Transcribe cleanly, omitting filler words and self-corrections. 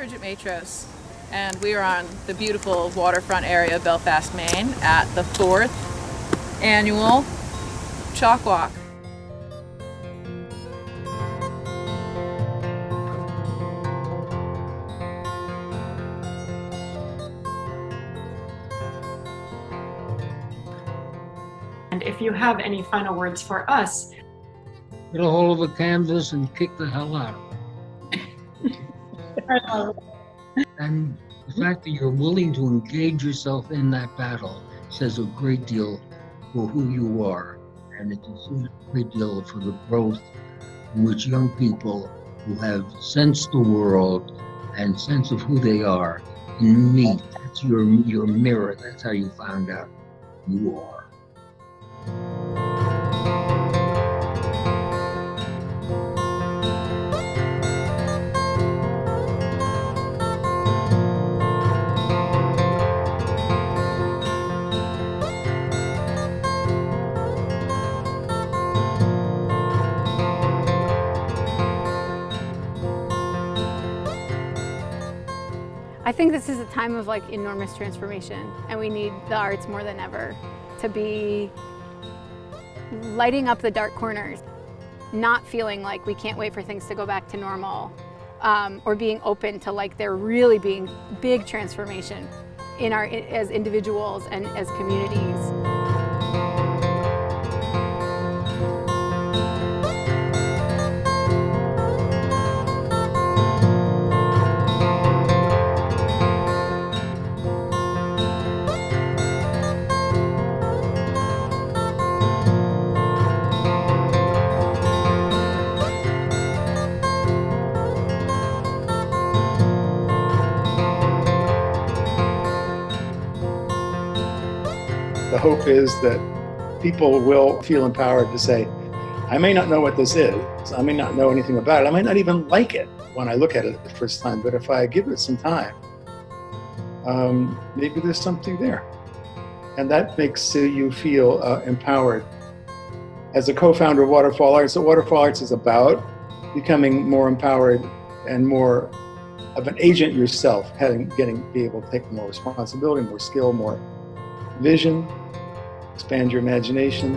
Bridget Matros, and we are on the beautiful waterfront area of Belfast, Maine at the 4th annual Chalk Walk. And if you have any final words for us, get a hold of a canvas and kick the hell out of it. And the fact that you're willing to engage yourself in that battle says a great deal for who you are, and it says a great deal for the growth in which young people who have sensed the world and sense of who they are can meet. That's your mirror. That's how you found out who you are. I think this is a time of enormous transformation, and we need the arts more than ever to be lighting up the dark corners, not feeling like we can't wait for things to go back to normal, or being open to there really being big transformation in as individuals and as communities. The hope is that people will feel empowered to say, I may not know what this is, I may not know anything about it, I might not even like it when I look at it the first time, but if I give it some time, maybe there's something there. And that makes you feel empowered. As a co-founder of Waterfall Arts, what Waterfall Arts is about becoming more empowered and more of an agent yourself, be able to take more responsibility, more skill, more vision, expand your imagination.